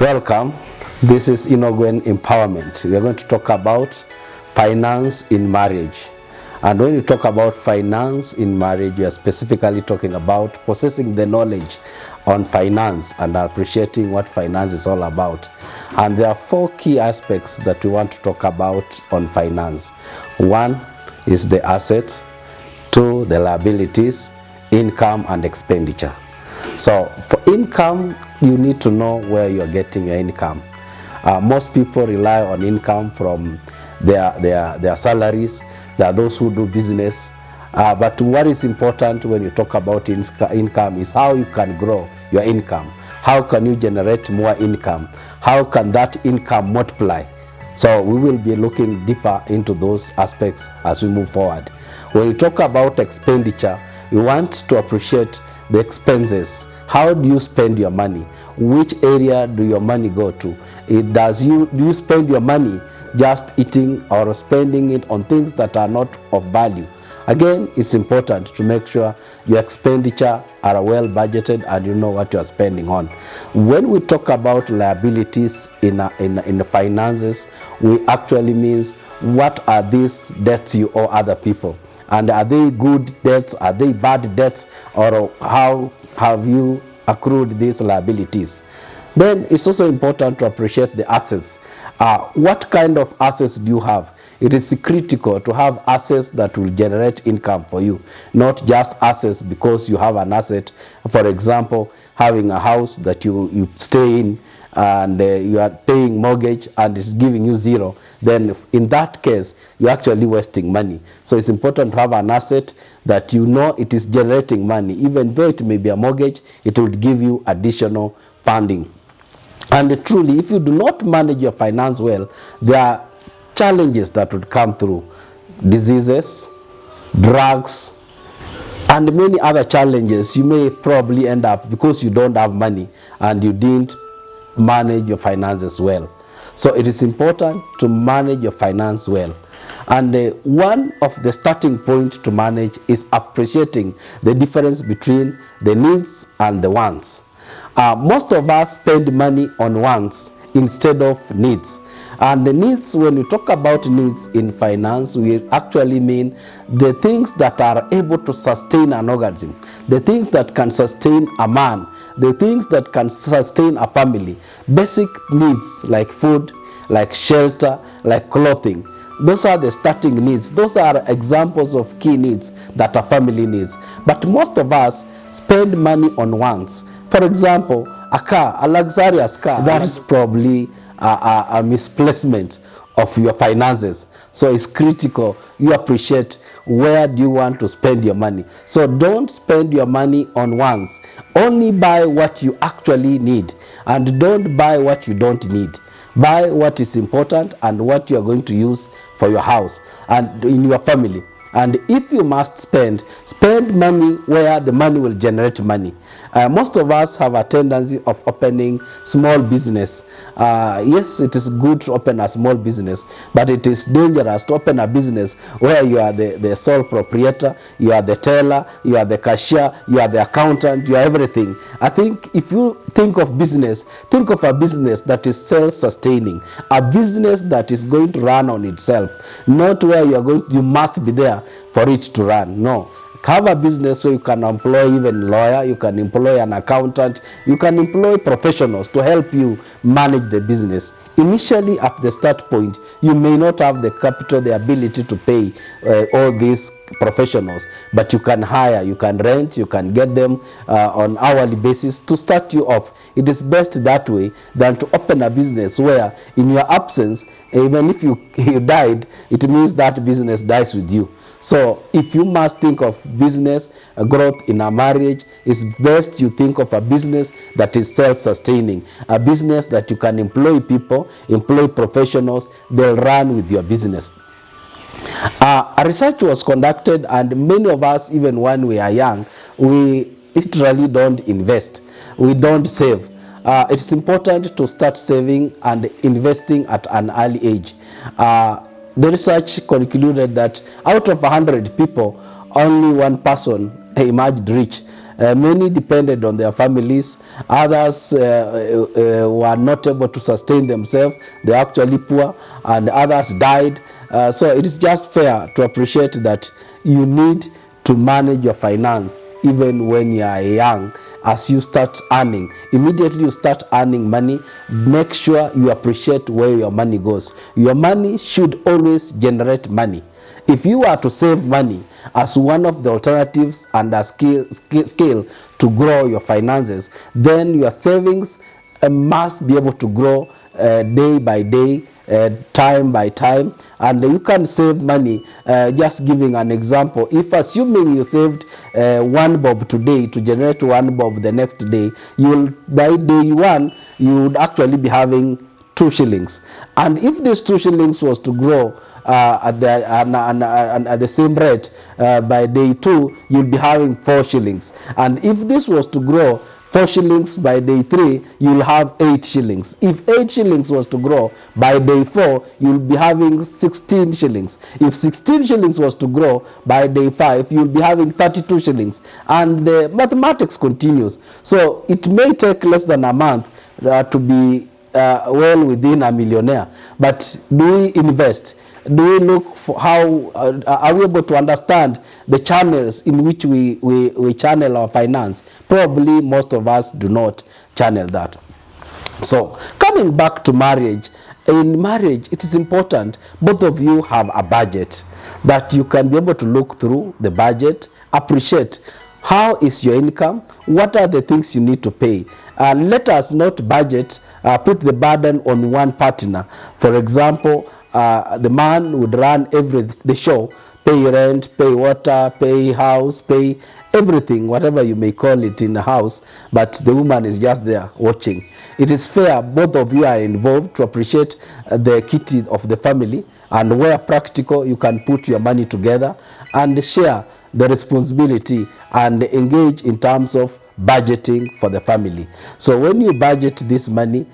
Welcome. This is Inogwen Empowerment. We are going to talk about finance in marriage. And when you talk about finance in marriage, you are specifically talking about possessing the knowledge on finance and appreciating what finance is all about. And there are 4 key aspects that we want to talk about on finance. 1 is the asset, 2 the liabilities, income and expenditure. So for income, you need to know where you're getting your income. Most people rely on income from their salaries. There are those who do business. But what is important when you talk about income is how you can grow your income. How can you generate more income? How can that income multiply? So we will be looking deeper into those aspects as we move forward. When we talk about expenditure, we want to appreciate the expenses. How do you spend your money? Which area do your money go to? Do you spend your money just eating or spending it on things that are not of value? Again, it's important to make sure your expenditure are well budgeted and you know what you are spending on. When we talk about liabilities in the finances, we actually means what are these debts you owe other people? And are they good debts? Are they bad debts? Or how have you accrued these liabilities? Then it's also important to appreciate the assets. What kind of assets do you have? It is critical to have assets that will generate income for you, not just assets because you have an asset. For example, having a house that you stay in and you are paying mortgage and it's giving you 0, then in that case, you're actually wasting money. So it's important to have an asset that you know it is generating money. Even though it may be a mortgage, it will give you additional funding. And truly, if you do not manage your finance well, there are challenges that would come through. Diseases, drugs, and many other challenges. You may probably end up because you don't have money and you didn't manage your finances well. So it is important to manage your finance well. And one of the starting points to manage is appreciating the difference between the needs and the wants. Most of us spend money on wants instead of needs. And the needs, when we talk about needs in finance, we actually mean the things that are able to sustain an organism, the things that can sustain a man, the things that can sustain a family. Basic needs like food, like shelter, like clothing. Those are the starting needs. Those are examples of key needs that a family needs. But most of us spend money on wants. For example, a car, a luxurious car, that is probably a misplacement of your finances. So it's critical you appreciate where do you want to spend your money. So don't spend your money on wants. Only buy what you actually need, and don't buy what you don't need. Buy what is important and what you are going to use for your house and in your family. And if you must spend money where the money will generate money. Most of us have a tendency of opening small business. Yes, it is good to open a small business, but it is dangerous to open a business where you are the sole proprietor, you are the teller, you are the cashier, you are the accountant, you are everything. I think if you think of business, think of a business that is self-sustaining, a business that is going to run on itself, not where you must be there for it to run. No. Have a business where you can employ even a lawyer, you can employ an accountant, you can employ professionals to help you manage the business. Initially, at the start point, you may not have the capital, the ability to pay all these professionals, but you can hire, you can rent, you can get them on hourly basis to start you off. It is best that way than to open a business where in your absence, even if you died, it means that business dies with you. So if you must think of business growth in a marriage, it's best you think of a business that is self-sustaining, a business that you can employ people, employ professionals, they'll run with your business. A research was conducted, and many of us, even when we are young, we literally don't invest. We don't save. It's important to start saving and investing at an early age. The research concluded that out of 100 people, only one person emerged rich. Many depended on their families. Others were not able to sustain themselves. They're actually poor, and others died. So it is just fair to appreciate that you need to manage your finance even when you are young. As you start earning, immediately you start earning money, make sure you appreciate where your money goes. Your money should always generate money. If you are to save money as one of the alternatives and a skill to grow your finances, then your savings must be able to grow day by day, time by time, and you can save money. Just giving an example, if assuming you saved 1 bob today to generate 1 bob the next day, you will, by day 1 you would actually be having 2 shillings. And if this 2 shillings was to grow at the same rate, by day 2 you'll be having 4 shillings. And if this was to grow 4 shillings by day 3, you'll have 8 shillings. If 8 shillings was to grow by day 4, you'll be having 16 shillings. If 16 shillings was to grow by day 5, you'll be having 32 shillings. And the mathematics continues. So it may take less than a month to be well within a millionaire. But do we invest? Do we look for how are we able to understand the channels in which we channel our finance? Probably most of us do not channel that. So coming back to marriage, in marriage it is important both of you have a budget, that you can be able to look through the budget, appreciate how is your income, what are the things you need to pay. Let us not budget, put the burden on one partner. For example, the man would run the show, pay rent, pay water, pay house, pay everything, whatever you may call it in the house, but the woman is just there watching. It is fair both of you are involved to appreciate the kitty of the family, and where practical you can put your money together and share the responsibility and engage in terms of budgeting for the family. So when you budget this money,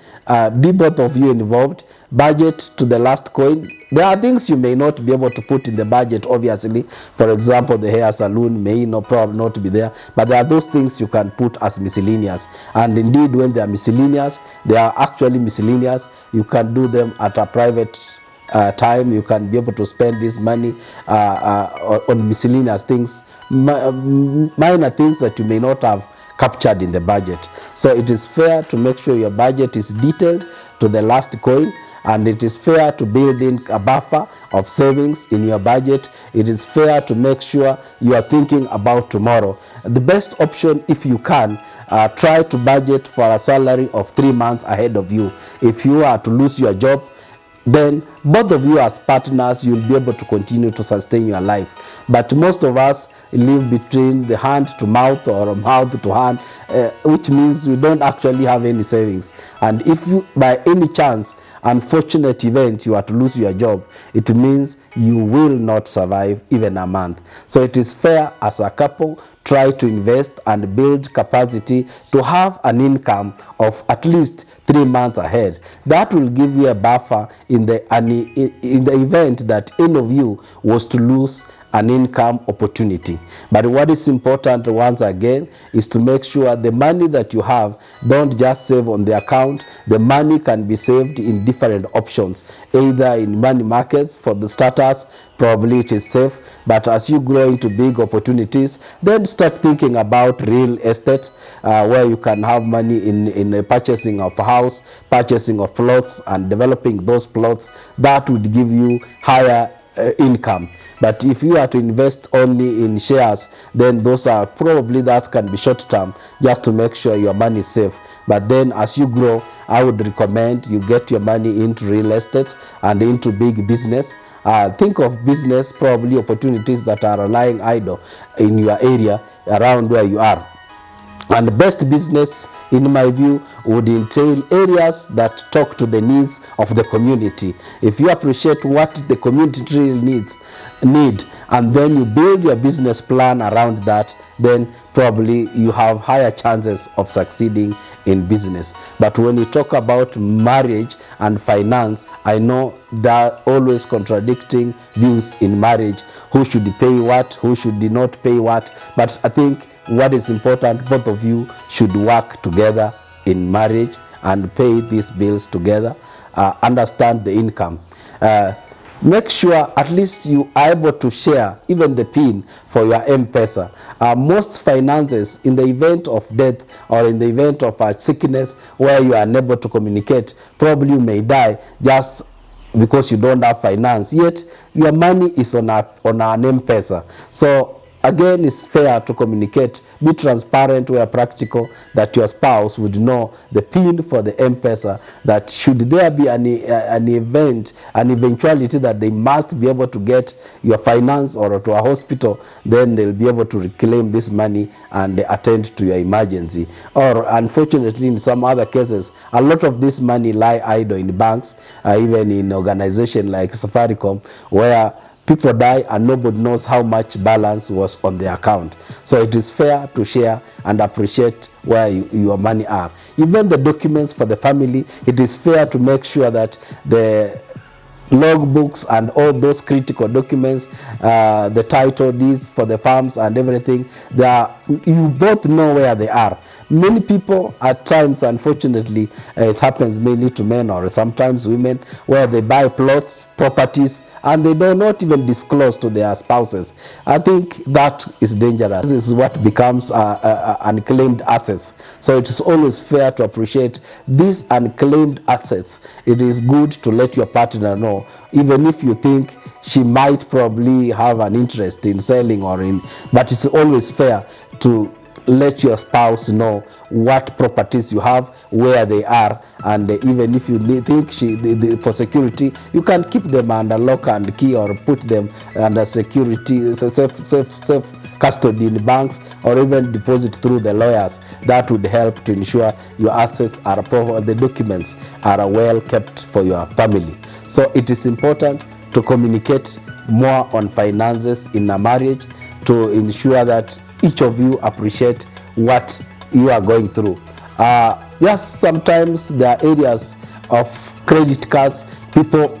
be both of you involved, budget to the last coin. There are things you may not be able to put in the budget, obviously. For example, the hair salon may probably not be there, but there are those things you can put as miscellaneous. And indeed, when they are miscellaneous, they are actually miscellaneous. You can do them at a private time. You can be able to spend this money on miscellaneous things, minor things that you may not have captured in the budget. So it is fair to make sure your budget is detailed to the last coin, and it is fair to build in a buffer of savings in your budget. It is fair to make sure you are thinking about tomorrow. The best option, if you can, try to budget for a salary of 3 months ahead of you. If you are to lose your job, then both of you as partners, you'll be able to continue to sustain your life. But most of us live between the hand to mouth or mouth to hand, which means we don't actually have any savings. And if you, by any chance, unfortunate event, you are to lose your job, it means you will not survive even a month. So it is fair as a couple, try to invest and build capacity to have an income of at least 3 months ahead. That will give you a buffer in the event that any of you was to lose an income opportunity. But what is important once again is to make sure the money that you have, don't just save on the account. The money can be saved in different options, either in money markets. For the starters, probably it is safe, but as you grow into big opportunities, then start thinking about real estate, where you can have money in the purchasing of a house, purchasing of plots, and developing those plots. That would give you higher income. But if you are to invest only in shares, then those are probably, that can be short term, just to make sure your money is safe. But then as you grow, I would recommend you get your money into real estate and into big business. Think of business, probably opportunities that are lying idle in your area around where you are. And the best business, in my view, would entail areas that talk to the needs of the community. If you appreciate what the community really need, and then you build your business plan around that, then probably you have higher chances of succeeding in business. But when you talk about marriage and finance, I know there are always contradicting views in marriage. Who should pay what? Who should not pay what? But I think what is important, both of you should work together in marriage and pay these bills together. Understand the income. Make sure at least you are able to share even the PIN for your M-Pesa. Most finances, in the event of death or in the event of a sickness where you are unable to communicate, probably you may die just because you don't have finance, yet your money is on an M-Pesa. So again, it's fair to communicate, be transparent where practical, that your spouse would know the PIN for the M-Pesa, that should there be an event, an eventuality that they must be able to get your finance or to a hospital, then they'll be able to reclaim this money and attend to your emergency. Or unfortunately, in some other cases, a lot of this money lie idle in banks, even in organizations like Safaricom, where people die and nobody knows how much balance was on the account. So it is fair to share and appreciate where your money are. Even the documents for the family, it is fair to make sure that the logbooks and all those critical documents, the title deeds for the farms and everything, you both know where they are. Many people at times, unfortunately, it happens mainly to men or sometimes women, where they buy plots, properties, and they do not even disclose to their spouses. I think that is dangerous. This is what becomes unclaimed assets. So it is always fair to appreciate these unclaimed assets. It is good to let your partner know, even if you think she might probably have an interest in selling but it's always fair to let your spouse know what properties you have, where they are, and even if you think for security, you can keep them under lock and key or put them under security, safe custody in banks, or even deposit through the lawyers. That would help to ensure your assets are proper, the documents are well kept for your family. So it is important to communicate more on finances in a marriage to ensure that each of you appreciate what you are going through. Yes, sometimes there are areas of credit cards. People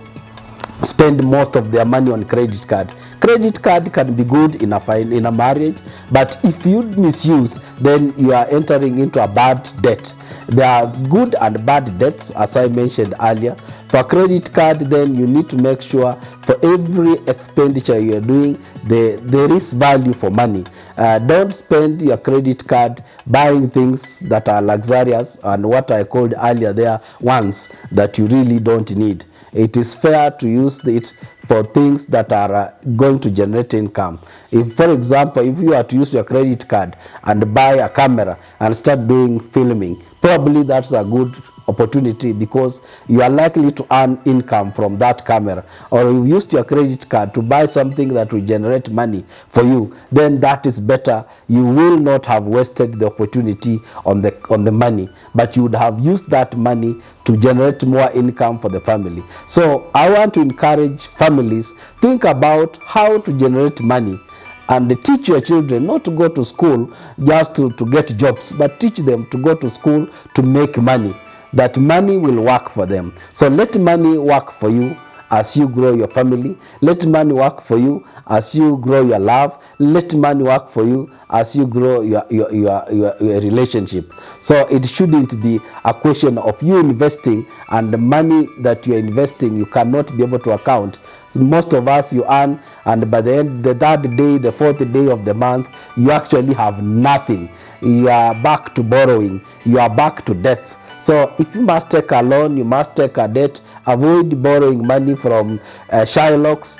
spend most of their money on credit card. Credit card can be good in a marriage, but if you misuse, then you are entering into a bad debt. There are good and bad debts, as I mentioned earlier. For credit card, then you need to make sure for every expenditure you are doing, there is value for money. Don't spend your credit card buying things that are luxurious and what I called earlier there, ones that you really don't need. It is fair to use it for things that are going to generate income. If, for example, if you are to use your credit card and buy a camera and start doing filming, probably that's a good opportunity because you are likely to earn income from that camera. Or you've used your credit card to buy something that will generate money for you, then that is better. You will not have wasted the opportunity on the money, but you would have used that money to generate more income for the family. So I want to encourage families, think about how to generate money and teach your children not to go to school just to get jobs, but teach them to go to school to make money. That money will work for them. So let money work for you as you grow your family. Let money work for you as you grow your love. Let money work for you as you grow your relationship. So it shouldn't be a question of you investing and the money that you are investing you cannot be able to account. So most of us, you earn, and by the end, the third day, the fourth day of the month, you actually have nothing. You are back to borrowing. You are back to debts. So if you must take a loan, you must take a debt. Avoid borrowing money from Shylocks.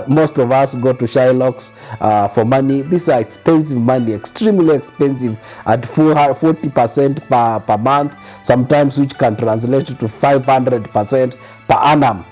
Most of us go to Shylocks for money. These are expensive money, extremely expensive, at 40% per month, sometimes, which can translate to 500% per annum,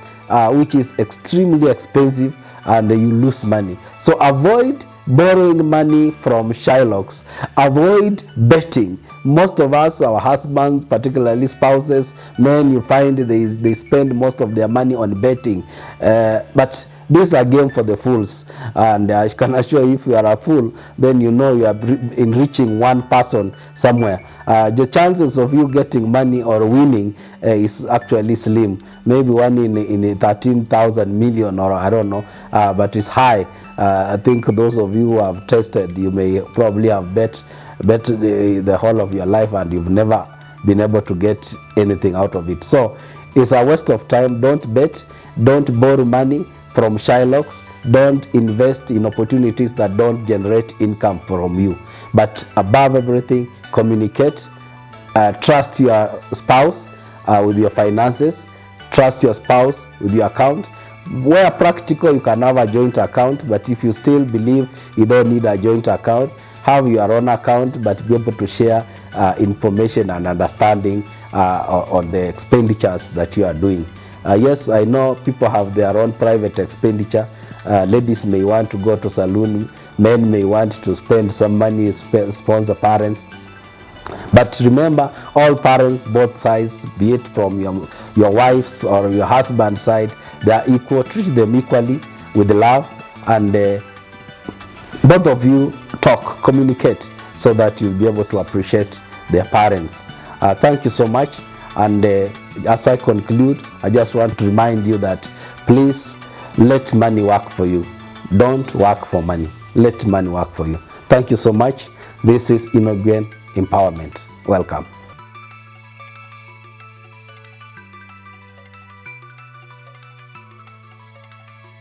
which is extremely expensive, and you lose money. So avoid borrowing money from Shylocks. Avoid betting. most of us, our husbands, particularly spouses, men, you find they spend most of their money on betting. But this is a game for the fools, and I can assure you, if you are a fool, then you know you are enriching one person somewhere. The chances of you getting money or winning is actually slim. Maybe one in 13,000 million, or I don't know, but it's high. I think those of you who have tested, you may probably have bet the whole of your life, and you've never been able to get anything out of it. So it's a waste of time. Don't bet, don't borrow money from Shylocks, don't invest in opportunities that don't generate income from you. But above everything, communicate, trust your spouse with your finances, trust your spouse with your account. Where practical, you can have a joint account, but if you still believe you don't need a joint account, have your own account, but be able to share information and understanding on the expenditures that you are doing. Yes, I know people have their own private expenditure. Ladies may want to go to salon, men may want to spend some money, sponsor parents. But remember, all parents, both sides, be it from your wife's or your husband's side, they are equal. Treat them equally with love, and both of you talk, communicate, so that you'll be able to appreciate their parents. Thank you so much. And as I conclude, I just want to remind you that please let money work for you. Don't work for money. Let money work for you. Thank you so much. This is Inogwen Empowerment. Welcome.